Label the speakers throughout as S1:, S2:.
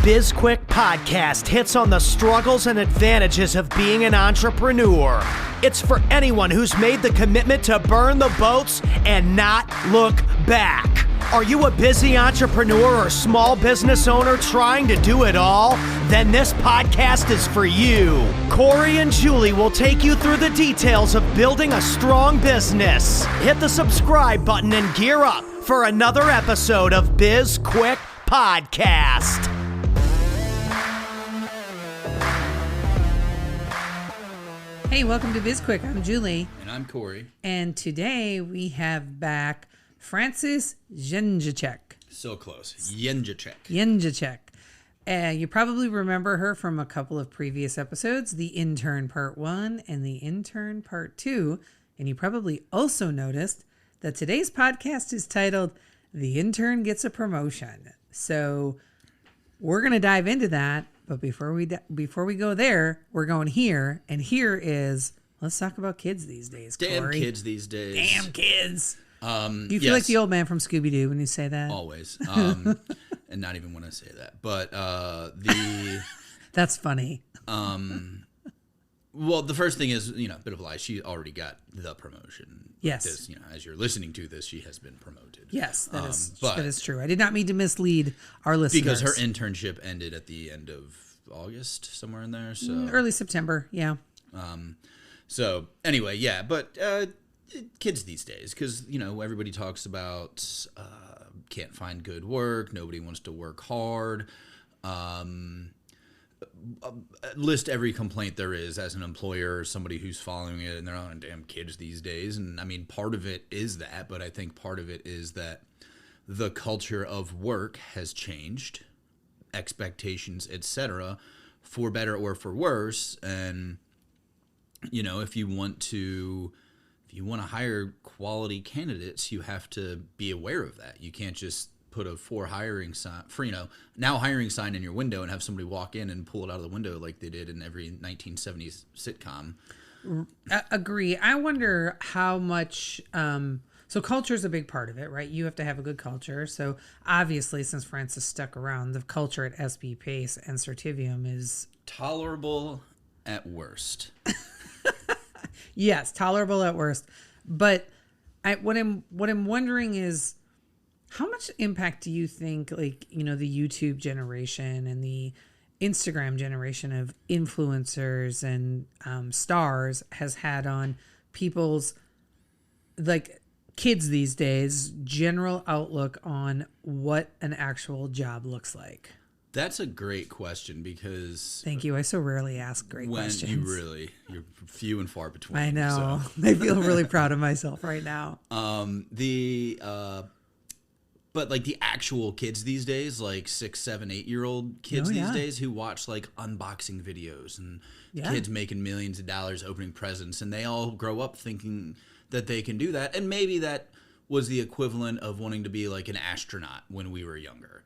S1: BizQuik podcast hits on the struggles and advantages of being an entrepreneur. It's for anyone who's made the commitment to burn the boats and not look back. Are you a busy entrepreneur or small business owner trying to do it all? Then this podcast is for you. Corey and Julie will take you through the details of building a strong business. Hit the subscribe button and gear up for another episode of BizQuik Podcast.
S2: Hey, welcome to BizQuik. I'm Julie.
S3: And I'm Corey.
S2: And today we have back Frances Jendruczyk.
S3: So close. Jendruczyk.
S2: You probably remember her from a couple of previous episodes, the Intern Part 1 and the Intern Part 2. And you probably also noticed that today's podcast is titled The Intern Gets a Promotion. So we're going to dive into that. But before we go there, we're going here. And here is, let's talk about kids these days, Corey.
S3: Damn kids these days.
S2: Damn kids. Do you feel like the old man from Scooby-Doo when you say that?
S3: Always. And not even when I say that. But
S2: That's funny.
S3: Well, the first thing is, a bit of a lie. She already got the promotion.
S2: Yes.
S3: This, as you're listening to this, she has been promoted.
S2: Yes, that is true. I did not mean to mislead our listeners.
S3: Because her internship ended at the end of August, somewhere in there. So
S2: early September, yeah.
S3: So anyway, yeah, but kids these days, because everybody talks about can't find good work, nobody wants to work hard. List every complaint there is as an employer or somebody who's following it, and they're on damn kids these days. And I mean, part of it is that, but I think part of it is that the culture of work has changed, expectations, etc., for better or for worse. And if you want to hire quality candidates, you have to be aware of that. You can't just put a now hiring sign in your window and have somebody walk in and pull it out of the window like they did in every 1970s sitcom.
S2: Agree. I wonder how much so culture is a big part of it, right? You have to have a good culture. So obviously, since Frances stuck around, the culture at SB Pace and Certivium is
S3: tolerable at worst.
S2: Yes, tolerable at worst. But what I'm wondering is, how much impact do you think, the YouTube generation and the Instagram generation of influencers and stars has had on people's, kids these days, general outlook on what an actual job looks like?
S3: That's a great question because...
S2: Thank you. I so rarely ask great questions.
S3: You're few and far between.
S2: I know.
S3: So.
S2: I feel really proud of myself right now.
S3: But the actual kids these days, 6, 7, 8-year-old kids these days who watch unboxing videos and kids making millions of dollars opening presents, and they all grow up thinking that they can do that. And maybe that was the equivalent of wanting to be an astronaut when we were younger.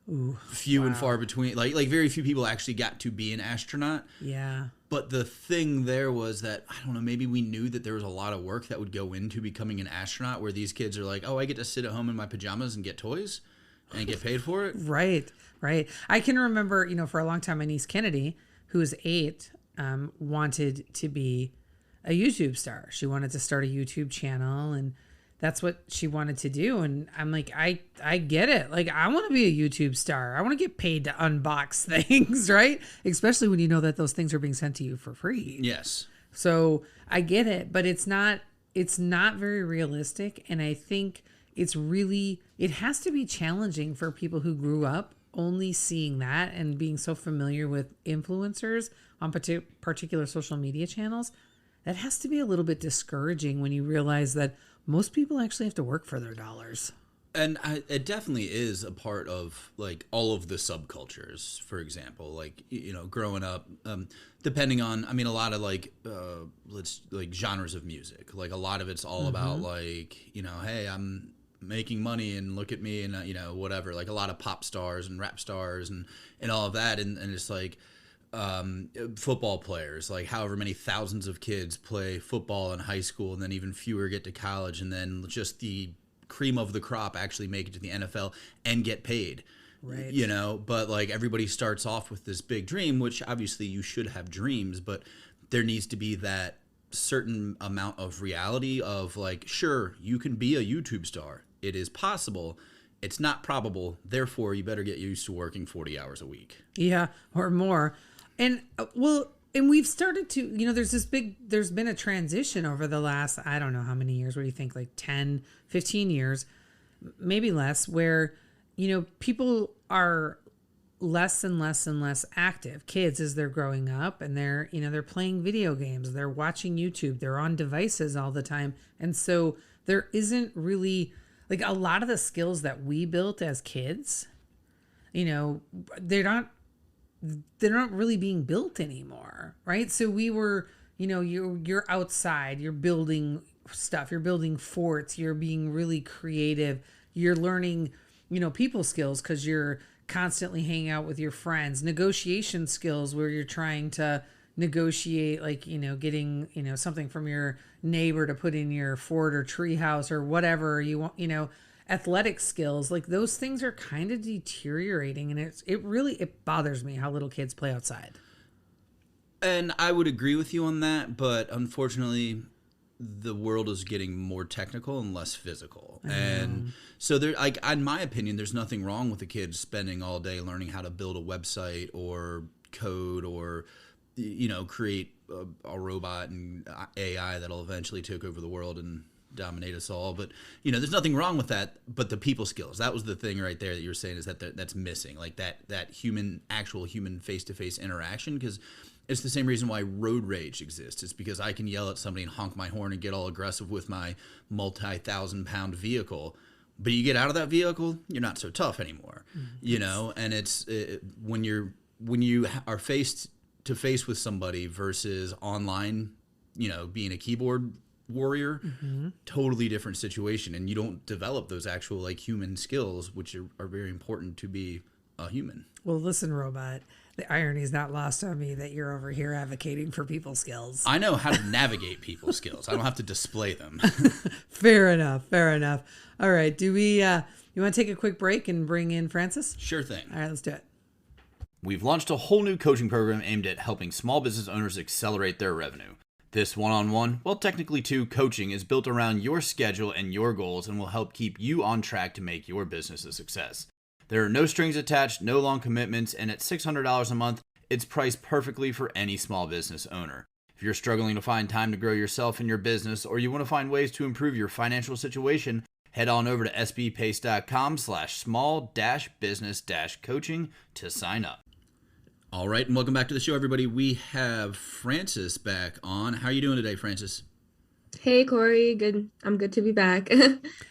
S2: Ooh,
S3: few and far between. Very few people actually got to be an astronaut.
S2: Yeah.
S3: But the thing there was that, I don't know, maybe we knew that there was a lot of work that would go into becoming an astronaut, where these kids are like, oh, I get to sit at home in my pajamas and get toys and get paid for it.
S2: Right. I can remember, for a long time, my niece Kennedy, who was 8, wanted to be a YouTube star. She wanted to start a YouTube channel, and that's what she wanted to do. And I'm like, I get it. I want to be a YouTube star. I want to get paid to unbox things, right? Especially when you know that those things are being sent to you for free.
S3: Yes.
S2: So I get it, but it's not very realistic. And I think it has to be challenging for people who grew up only seeing that and being so familiar with influencers on particular social media channels. That has to be a little bit discouraging when you realize that most people actually have to work for their dollars.
S3: And it definitely is a part of all of the subcultures. For example, growing up, depending on, a lot of genres of music. A lot of it's all about hey, I'm making money and look at me and whatever. A lot of pop stars and rap stars and all of that, and it's football players, however many thousands of kids play football in high school, and then even fewer get to college, and then just the cream of the crop actually make it to the NFL and get paid.
S2: Right.
S3: You know, but like everybody starts off with this big dream, which obviously you should have dreams, but there needs to be that certain amount of reality of like, sure, you can be a YouTube star. It is possible. It's not probable. Therefore, you better get used to working 40 hours a week.
S2: Yeah, or more. And and we've started to, there's been a transition over the last, I don't know how many years. What do you think? Like 10, 15 years, maybe less, where, people are less and less and less active. Kids, as they're growing up, and they're playing video games, they're watching YouTube, they're on devices all the time. And so there isn't really like a lot of the skills that we built as kids, they're not really being built anymore. Right. So we were, you're outside, you're building stuff, you're building forts, you're being really creative, you're learning, people skills because you're constantly hanging out with your friends, negotiation skills where you're trying to negotiate, like, getting, something from your neighbor to put in your fort or tree house or whatever you want, athletic skills, like those things are kind of deteriorating. And it bothers me how little kids play outside.
S3: And I would agree with you on that, but unfortunately the world is getting more technical and less physical. And so there, like, in my opinion, there's nothing wrong with the kids spending all day learning how to build a website or code or, create a robot and AI that'll eventually take over the world and dominate us all. But, there's nothing wrong with that. But the people skills, that was the thing right there that you were saying, is that's missing, like that actual human face-to-face interaction. Because it's the same reason why road rage exists. It's because I can yell at somebody and honk my horn and get all aggressive with my multi-thousand-pound vehicle. But you get out of that vehicle, you're not so tough anymore, And it's when you are face to face with somebody versus online, being a keyboard warrior, totally different situation. And you don't develop those actual like human skills, which are very important to be a human.
S2: Well, listen, robot, the irony is not lost on me that you're over here advocating for people skills.
S3: I know how to navigate people skills. I don't have to display them.
S2: Fair enough. All right. Do we, you want to take a quick break and bring in Francis?
S3: Sure thing.
S2: All right, let's do it.
S3: We've launched a whole new coaching program aimed at helping small business owners accelerate their revenue. This one-on-one, well, technically two, coaching is built around your schedule and your goals and will help keep you on track to make your business a success. There are no strings attached, no long commitments, and at $600 a month, it's priced perfectly for any small business owner. If you're struggling to find time to grow yourself and your business, or you want to find ways to improve your financial situation, head on over to sbpace.com/small-business-coaching to sign up. All right, and welcome back to the show, everybody. We have Francis back on. How are you doing today, Francis?
S4: Hey, Corey. Good. I'm good to be back.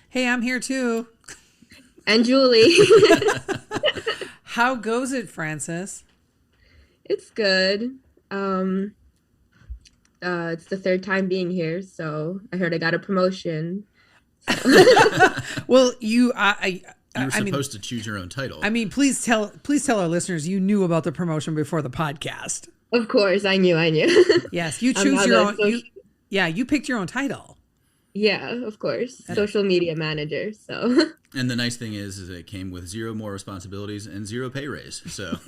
S2: Hey, I'm here too.
S4: And Julie.
S2: How goes it, Francis?
S4: It's good. It's the third time being here, so I heard I got a promotion.
S2: Well, you
S3: were supposed to choose your own title.
S2: I mean, please tell our listeners you knew about the promotion before the podcast.
S4: Of course, I knew.
S2: Yes, you choose your own. You picked your own title.
S4: Yeah, of course. Social media manager. So.
S3: And the nice thing is it came with 0 more responsibilities and 0 pay raise. So.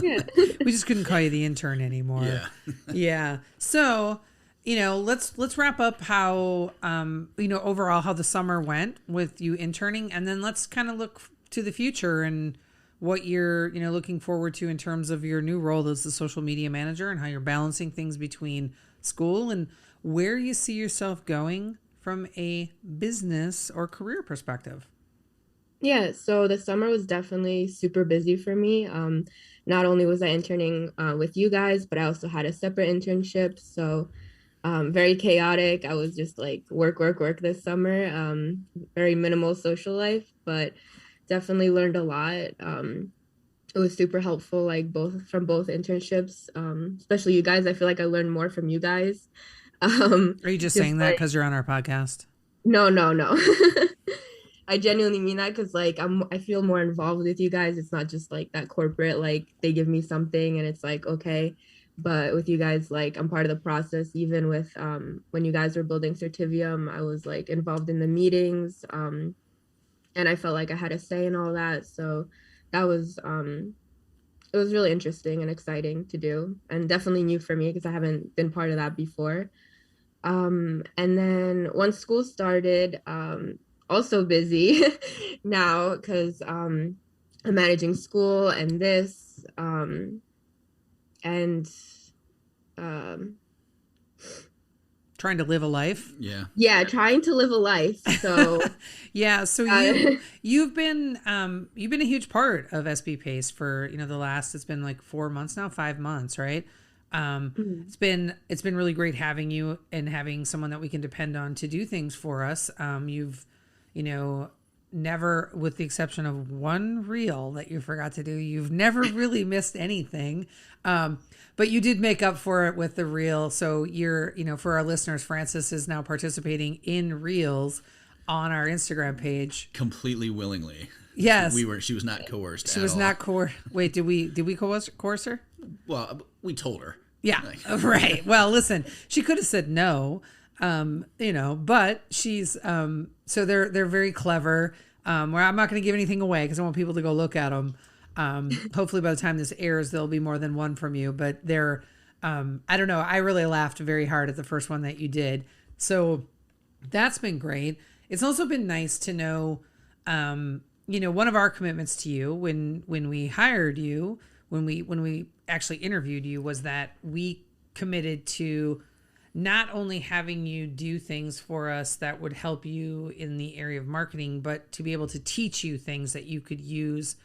S4: Yeah.
S2: We just couldn't call you the intern anymore.
S3: Yeah.
S2: Yeah. So, let's wrap up how overall how the summer went with you interning, and then let's kind of look to the future and what you're looking forward to in terms of your new role as the social media manager and how you're balancing things between school and where you see yourself going from a business or career perspective.
S4: Yeah, so the summer was definitely super busy for me. Not only was I interning with you guys, but I also had a separate internship. So very chaotic. I was just like work this summer. Very minimal social life, but definitely learned a lot. It was super helpful, like from both internships, especially you guys. I feel like I learned more from you guys.
S2: Are you just saying that because you're on our podcast?
S4: No. I genuinely mean that because like I feel more involved with you guys. It's not just like that corporate, like they give me something and it's like, okay. But with you guys, like I'm part of the process. Even with when you guys were building Certivium, I was like involved in the meetings. And I felt like I had a say in all that. So that was it was really interesting and exciting to do, and definitely new for me because I haven't been part of that before. And then once school started, also busy now because I'm managing school and this, and um,
S2: Trying to live a life.
S4: yeah, trying to live a life. So
S2: yeah, so you've been a huge part of SB Pace for, the last, it's been like 4 months now, 5 months, right? It's been really great having you and having someone that we can depend on to do things for us. You've, never, with the exception of one reel that you forgot to do, you've never really missed anything. But you did make up for it with the reel. So you're, for our listeners, Frances is now participating in reels on our Instagram page.
S3: Completely willingly.
S2: Yes.
S3: She was not coerced
S2: She was not coerced. Wait, did we coerce her?
S3: Well, we told her.
S2: Yeah, right. Well, listen, she could have said no, but she's, so they're very clever. Where I'm not going to give anything away because I want people to go look at them. Hopefully by the time this airs, there'll be more than one from you, but they're, I don't know. I really laughed very hard at the first one that you did. So that's been great. It's also been nice to know, one of our commitments to you when we hired you, when we actually interviewed you, was that we committed to not only having you do things for us that would help you in the area of marketing, but to be able to teach you things that you could use,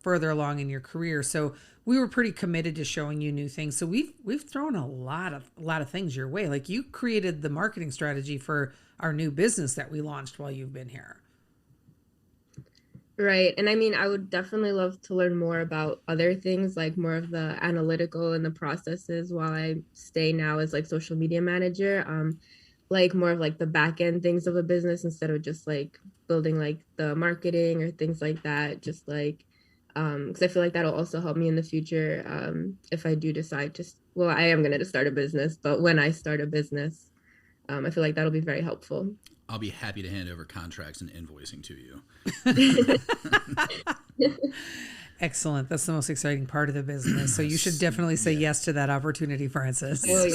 S2: further along in your career. So we were pretty committed to showing you new things. So we've thrown a lot of things your way. Like, you created the marketing strategy for our new business that we launched while you've been here.
S4: Right. And I mean, I would definitely love to learn more about other things, like more of the analytical and the processes while I stay now as like social media manager, like more of like the back end things of a business instead of just like building like the marketing or things like that. Just like, because I feel like that'll also help me in the future if I do decide to, well, I am going to start a business, but when I start a business, I feel like that'll be very helpful.
S3: I'll be happy to hand over contracts and invoicing to you.
S2: Excellent. That's the most exciting part of the business. So you should definitely say yes to that opportunity, Frances.
S4: Oh,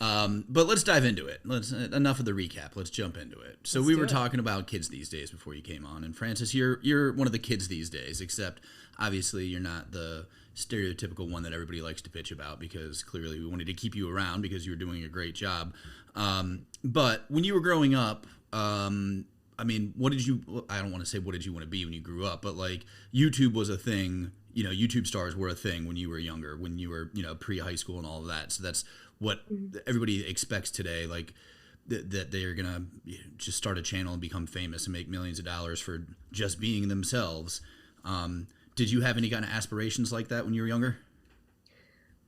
S4: yeah.
S3: But let's dive into it. Enough of the recap. Let's jump into it. So we were talking about kids these days before you came on, and Frances, you're one of the kids these days, except obviously you're not the stereotypical one that everybody likes to pitch about, because clearly we wanted to keep you around because you were doing a great job. But when you were growing up, I mean, I don't want to say what did you want to be when you grew up, but like YouTube was a thing, YouTube stars were a thing when you were younger, when you were, pre-high school and all of that. So that's what everybody expects today, like that they're going to just start a channel and become famous and make millions of dollars for just being themselves. Did you have any kind of aspirations like that when you were younger?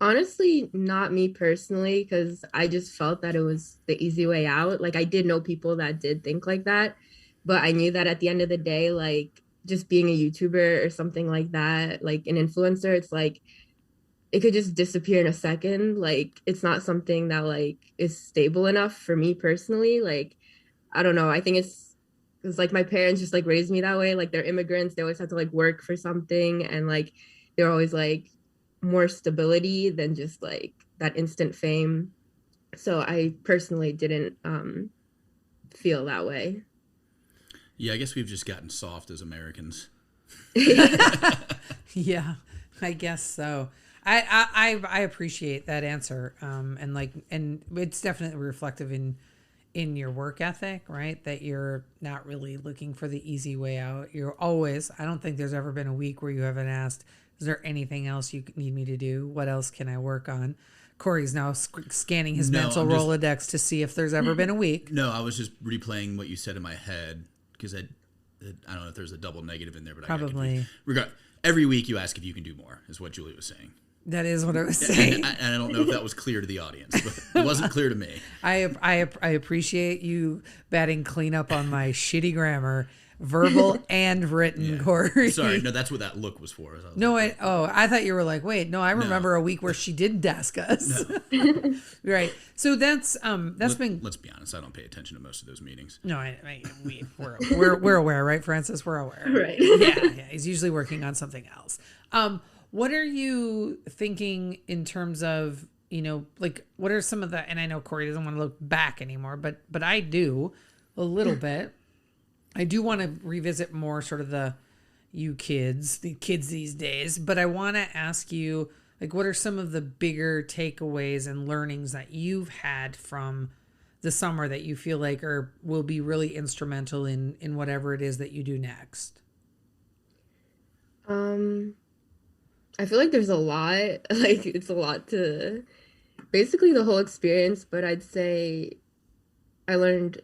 S4: Honestly, not me personally, because I just felt that it was the easy way out. Like, I did know people that did think like that, but I knew that at the end of the day, like, just being a YouTuber or something like that, like an influencer, it's like, it could just disappear in a second. Like, it's not something that, like, is stable enough for me personally. Like, I don't know. I think it's like my parents just, like, raised me that way. Like, they're immigrants. They always have to, like, work for something. And, like, they're always, like, more stability than just like that instant fame. So I personally didn't feel that way.
S3: Yeah, I guess we've just gotten soft as Americans.
S2: Yeah, I guess so. I appreciate that answer. And it's definitely reflective in your work ethic, right? That you're not really looking for the easy way out. You're always, I don't think there's ever been a week where you haven't asked, is there anything else you need me to do? What else can I work on? Corey's now scanning his mental Rolodex to see if there's ever been a week.
S3: No, I was just replaying what you said in my head because I don't know if there's a double negative in there, but
S2: probably.
S3: Every week you ask if you can do more, is what Julie was saying.
S2: That is what I was saying.
S3: And I don't know if that was clear to the audience, but it wasn't clear to me.
S2: I appreciate you batting cleanup on my shitty grammar. verbal and written, Corey.
S3: Sorry, no, that's what that look was for.
S2: No, I thought you were like, wait, no, I remember a week where she did desk us. No. Right. So that's been.
S3: Let's be honest. I don't pay attention to most of those meetings.
S2: No, we're aware, right, Francis? We're aware.
S4: Right.
S2: Yeah. He's usually working on something else. What are you thinking in terms of, like, what are some of the, and I know Corey doesn't want to look back anymore, but I do a little bit. I do want to revisit more sort of the kids these days, but I want to ask you, like, what are some of the bigger takeaways and learnings that you've had from the summer that you feel like will be really instrumental in whatever it is that you do next?
S4: I feel like there's a lot, like it's a lot to basically the whole experience, but I'd say I learned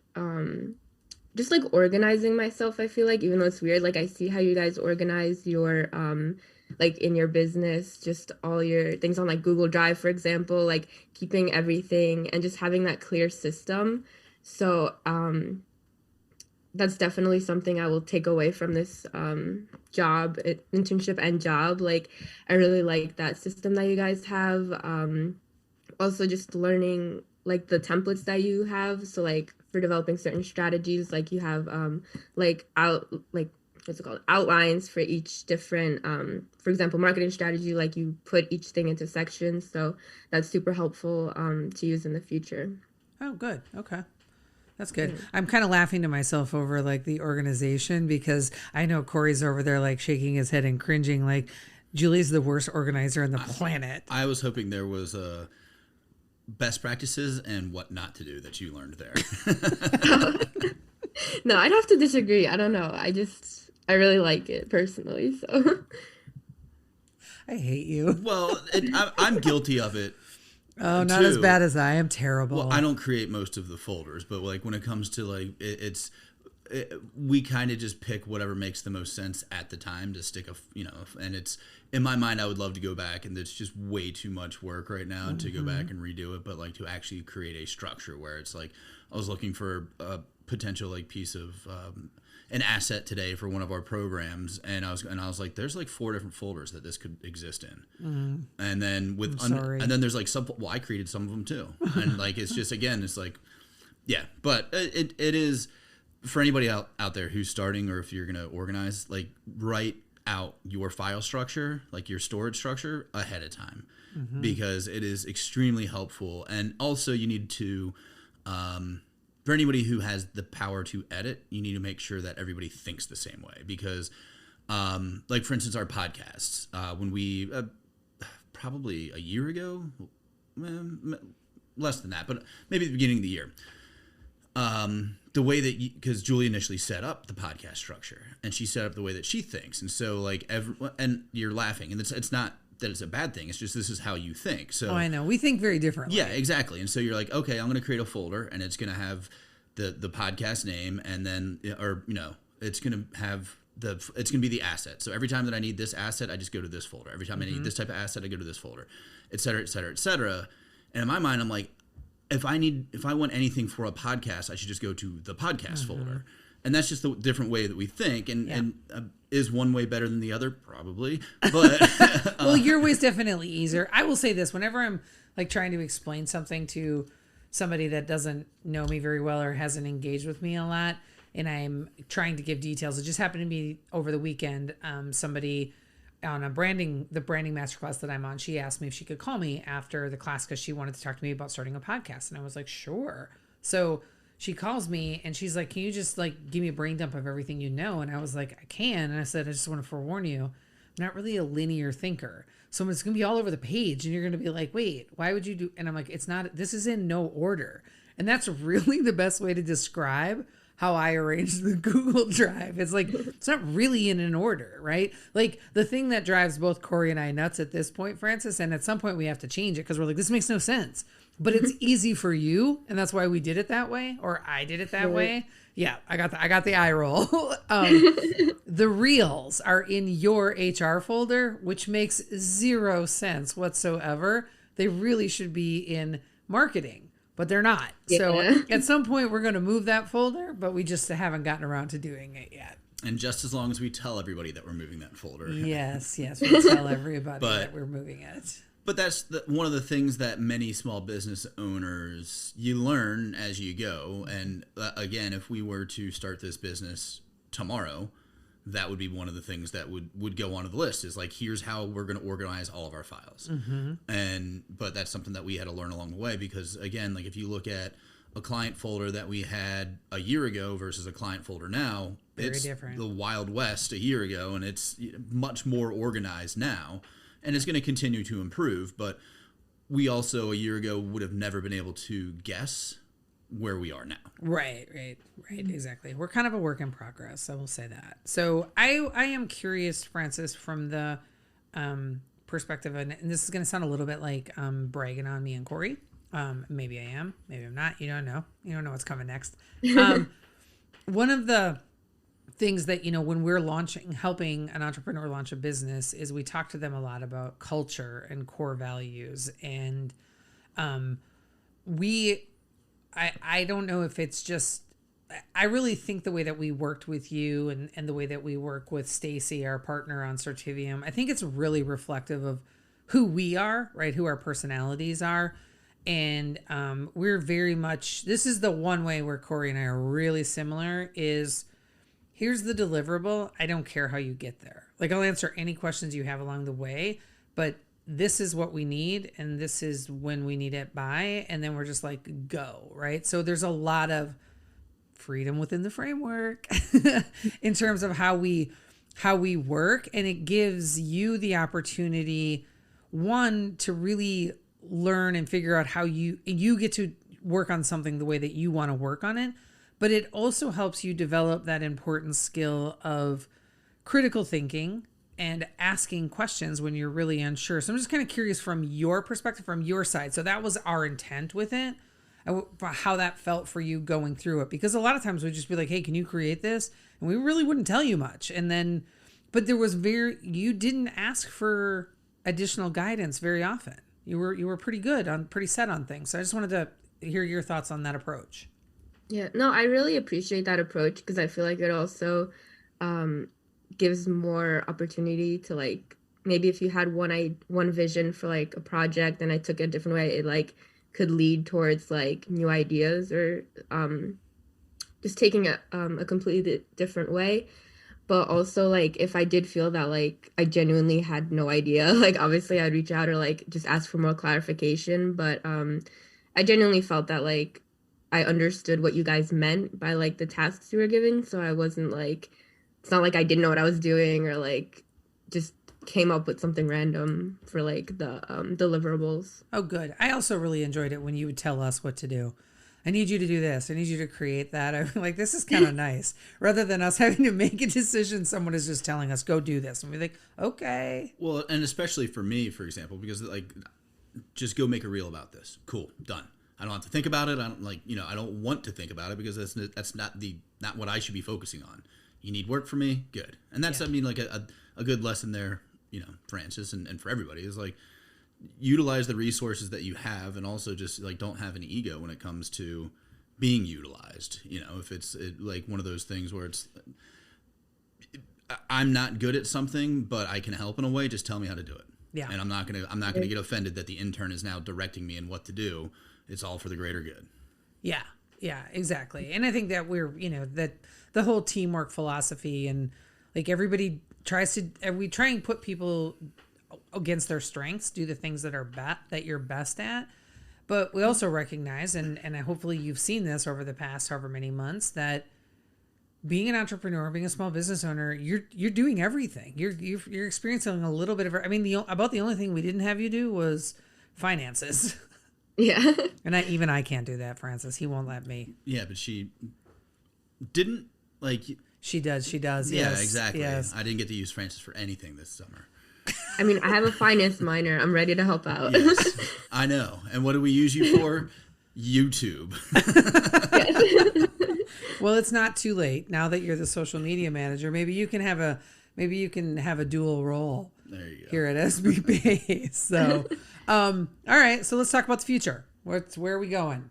S4: just like organizing myself. I feel like, even though it's weird, like I see how you guys organize your like in your business, just all your things on like Google Drive, for example, like keeping everything and just having that clear system. So that's definitely something I will take away from this internship and job. Like, I really like that system that you guys have. Also just learning like the templates that you have. So like for developing certain strategies, like you have outlines for each different, for example, marketing strategy, like you put each thing into sections. So that's super helpful to use in the future.
S2: Oh, good. Okay. That's good. I'm kind of laughing to myself over like the organization, because I know Corey's over there like shaking his head and cringing like Julie's the worst organizer on the planet.
S3: I was hoping there was best practices and what not to do that you learned there.
S4: No, I'd have to disagree. I don't know. I really like it personally. So
S2: I hate you.
S3: Well, I'm guilty of it.
S2: Oh, not as bad as I am. Terrible.
S3: Well, I don't create most of the folders, but like when it comes to like we kind of just pick whatever makes the most sense at the time to stick and it's in my mind, I would love to go back, and it's just way too much work right now to go back and redo it. But like to actually create a structure where it's like, I was looking for a potential like piece of an asset today for one of our programs, and I was like, there's like 4 different folders that this could exist in, and then and then there's like I created some of them too, and like it's just, again, it's like, yeah, but it is for anybody out there who's starting, or if you're gonna organize, like write out your file structure, like your storage structure ahead of time, because it is extremely helpful. And also you need to for anybody who has the power to edit, you need to make sure that everybody thinks the same way, because like for instance, our podcasts, when we probably a year ago, less than that, but maybe at the beginning of the year, the way that because Julie initially set up the podcast structure, and she set up the way that she thinks, and so like and you're laughing, and it's not that it's a bad thing, it's just this is how you think. So
S2: I know we think very differently.
S3: Yeah, exactly. And so you're like, okay, I'm going to create a folder, and it's going to have the podcast name, and then it's going to have it's going to be the asset. So every time that I need this asset, I just go to this folder. Every time I need this type of asset, I go to this folder, et cetera, et cetera, et cetera. And in my mind, I'm like, if I want anything for a podcast, I should just go to the podcast folder. And that's just the different way that we think. And is one way better than the other? Probably. But
S2: well, your way's definitely easier. I will say this, whenever I'm like trying to explain something to somebody that doesn't know me very well or hasn't engaged with me a lot, and I'm trying to give details, it just happened to be over the weekend, somebody on the branding masterclass that I'm on, she asked me if she could call me after the class because she wanted to talk to me about starting a podcast. And I was like, sure. So she calls me and she's like, can you just like give me a brain dump of everything you know? And I was like, I can. And I said, I just want to forewarn you, I'm not really a linear thinker. So it's going to be all over the page and you're going to be like, wait, why would you do? And I'm like, this is in no order. And that's really the best way to describe how I arrange the Google Drive. It's like, it's not really in an order, right? Like the thing that drives both Corey and I nuts at this point, Francis, and at some point we have to change it because we're like, this makes no sense, but it's easy for you. And that's why we did it that way, or I did it that way. Yeah, I got the eye roll. The reels are in your HR folder, which makes zero sense whatsoever. They really should be in marketing, but they're not. Yeah. So at some point we're going to move that folder, but we just haven't gotten around to doing it yet.
S3: And just as long as we tell everybody that we're moving that folder.
S2: Yes, we'll tell everybody that we're moving it.
S3: But that's one of the things that many small business owners, you learn as you go. And again, if we were to start this business tomorrow, that would be one of the things that would go onto the list is like, here's how we're going to organize all of our files. But that's something that we had to learn along the way because, again, like if you look at a client folder that we had a year ago versus a client folder now, it's different. The Wild West a year ago, and it's much more organized now, and it's going to continue to improve. But we also a year ago would have never been able to guess where we are now. Right,
S2: exactly. We're kind of a work in progress, I will say that. So I am curious, Francis, from the perspective, and this is going to sound a little bit like bragging on me and Corey. Maybe I am, maybe I'm not. You don't know what's coming next. One of the things that, when we're helping an entrepreneur launch a business is we talk to them a lot about culture and core values. And I don't know if it's just, I really think the way that we worked with you and the way that we work with Stacy, our partner on Certivium, I think it's really reflective of who we are, right? Who our personalities are. And we're very much, this is the one way where Corey and I are really similar is here's the deliverable. I don't care how you get there. Like I'll answer any questions you have along the way, but this is what we need. And this is when we need it by. And then we're just like, go, right? So there's a lot of freedom within the framework in terms of how we work. And it gives you the opportunity, one, to really learn and figure out how you get to work on something the way that you want to work on it. But it also helps you develop that important skill of critical thinking and asking questions when you're really unsure. So I'm just kind of curious from your perspective, from your side. So that was our intent with it, how that felt for you going through it. Because a lot of times we'd just be like, hey, can you create this? And we really wouldn't tell you much. And then, but there was you didn't ask for additional guidance very often. You were pretty set on things. So I just wanted to hear your thoughts on that approach.
S4: Yeah, no, I really appreciate that approach because I feel like it also gives more opportunity to like, maybe if you had one vision for like a project and I took it a different way, it like could lead towards like new ideas or just taking a completely different way. But also, like, if I did feel that, like, I genuinely had no idea, like, obviously I'd reach out or, like, just ask for more clarification. But I genuinely felt that, like, I understood what you guys meant by, like, the tasks you were giving. So I wasn't, like, it's not like I didn't know what I was doing or, like, just came up with something random for, like, the deliverables.
S2: Oh, good. I also really enjoyed it when you would tell us what to do. I need you to do this. I need you to create that. I'm like, this is kind of nice. Rather than us having to make a decision, someone is just telling us, go do this. And we're like, okay.
S3: Well, and especially for me, for example, because like, just go make a reel about this. Cool, done. I don't have to think about it. I don't I don't want to think about it because that's not what I should be focusing on. You need work for me? Good. And that's, I mean, like a good lesson there, Francis and for everybody is like, utilize the resources that you have and also just like don't have any ego when it comes to being utilized. If it's like one of those things where it's I'm not good at something but I can help in a way, just tell me how to do it. Yeah. And I'm not gonna get offended that the intern is now directing me in what to do. It's all for the greater good.
S2: Yeah, exactly. And I think that we're that the whole teamwork philosophy and like everybody we try and put people against their strengths, do the things that are that you're best at. But we also recognize, and hopefully you've seen this over the past however many months, that being an entrepreneur, being a small business owner, you're doing everything. You're experiencing a little bit of. I mean, about the only thing we didn't have you do was finances.
S4: Yeah.
S2: And I can't do that, Francis. He won't let me.
S3: Yeah, but she didn't like.
S2: She does.
S3: Yeah,
S2: yes,
S3: exactly.
S2: Yes.
S3: I didn't get to use Francis for anything this summer.
S4: I mean, I have a finance minor. I'm ready to help out.
S3: Yes, I know. And what do we use you for? YouTube.
S2: Well, it's not too late now that you're the social media manager. Maybe you can have a dual role.
S3: There you go.
S2: Here at SBP. So, all right. So let's talk about the future. Where are we going?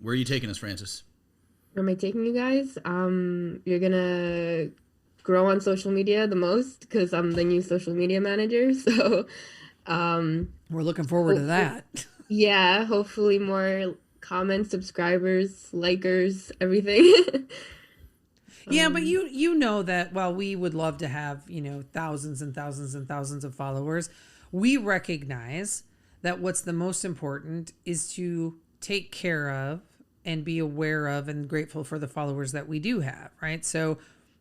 S3: Where are you taking us, Francis?
S4: Where am I taking you guys? You're gonna grow on social media the most because I'm the new social media manager. So,
S2: We're looking forward to that.
S4: yeah, hopefully more comments, subscribers, likers, everything.
S2: Yeah, but you know that while we would love to have, thousands and thousands and thousands of followers, we recognize that what's the most important is to take care of and be aware of and grateful for the followers that we do have, right? So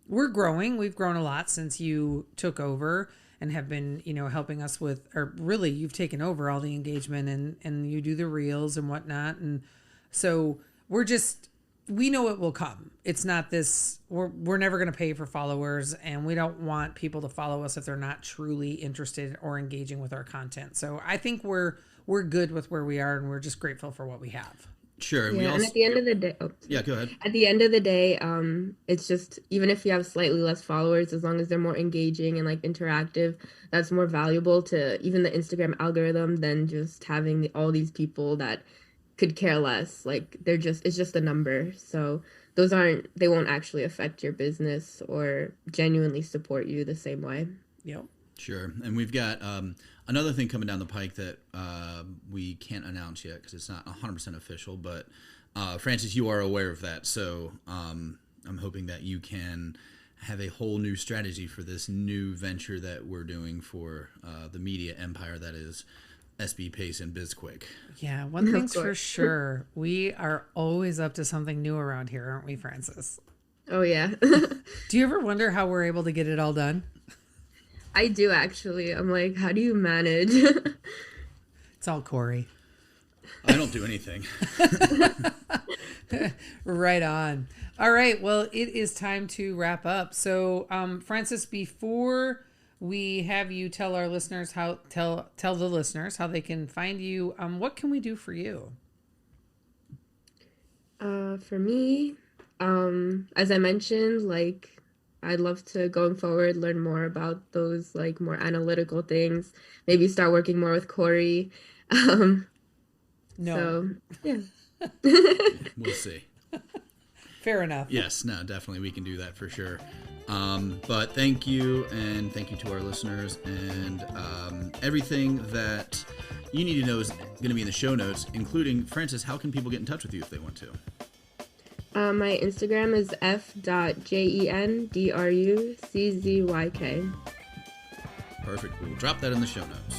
S2: we're growing. We've grown a lot since you took over and have been, helping us with, or really you've taken over all the engagement and you do the reels and whatnot. And so we know it will come. It's not this, we're never going to pay for followers, and we don't want people to follow us if they're not truly interested or engaging with our content. So I think we're good with where we are, and we're just grateful for what we have.
S3: Sure.
S4: Yeah, and at the end of the day,
S3: yeah, go ahead.
S4: At the end of the day, it's just, even if you have slightly less followers, as long as they're more engaging and like interactive, that's more valuable to even the Instagram algorithm than just having all these people that could care less. Like it's just a number. So they won't actually affect your business or genuinely support you the same way.
S2: Yep.
S3: Sure. And we've got another thing coming down the pike that we can't announce yet because it's not 100% official, but Francis, you are aware of that. So I'm hoping that you can have a whole new strategy for this new venture that we're doing for the media empire that is SB Pace and BizQuik.
S2: Yeah, one thing's for sure. We are always up to something new around here, aren't we, Francis?
S4: Oh, yeah.
S2: Do you ever wonder how we're able to get it all done?
S4: I do, actually. I'm like, how do you manage?
S2: It's all Corey.
S3: I don't do anything.
S2: Right on. All right. Well, it is time to wrap up. So, Francis, before we have you tell our listeners tell the listeners how they can find you, what can we do for you?
S4: For me, as I mentioned, like, I'd love to, going forward, learn more about those like more analytical things. Maybe start working more with Corey.
S2: No.
S4: So, yeah.
S3: We'll see.
S2: Fair enough.
S3: Yes, no, definitely we can do that for sure. But thank you, and thank you to our listeners, and everything that you need to know is going to be in the show notes, including, Francis, how can people get in touch with you if they want to?
S4: My Instagram is f.jendruczyk.
S3: Perfect. We'll drop that in the show notes.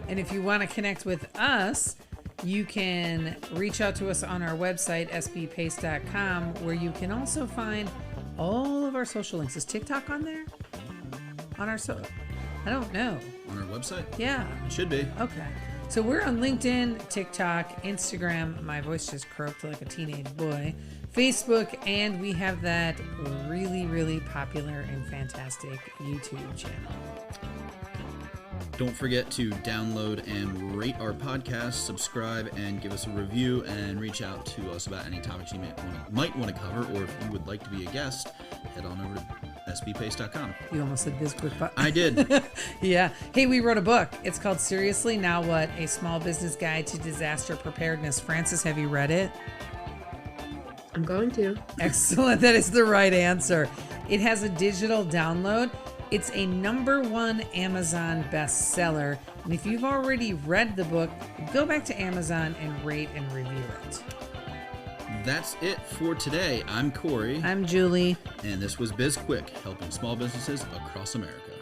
S2: And if you want to connect with us, you can reach out to us on our website, sbpace.com, where you can also find all of our social links. Is TikTok on there? I don't know.
S3: On our website?
S2: Yeah.
S3: It should be.
S2: Okay. So we're on LinkedIn, TikTok, Instagram. My voice just croaked like a teenage boy. Facebook, and we have that really, really popular and fantastic YouTube channel.
S3: Don't forget to download and rate our podcast, subscribe, and give us a review, and reach out to us about any topics you might want to cover, or if you would like to be a guest, head on over to sbpace.com.
S2: You almost said BizQuik, but
S3: I did.
S2: Yeah. Hey, we wrote a book. It's called Seriously Now What? A Small Business Guide to Disaster Preparedness. Francis, have you read it?
S4: I'm going to.
S2: Excellent. That is the right answer. It has a digital download. It's a #1 Amazon bestseller. And if you've already read the book, go back to Amazon and rate and review it.
S3: That's it for today. I'm Corey.
S2: I'm Julie.
S3: And this was BizQuik, helping small businesses across America.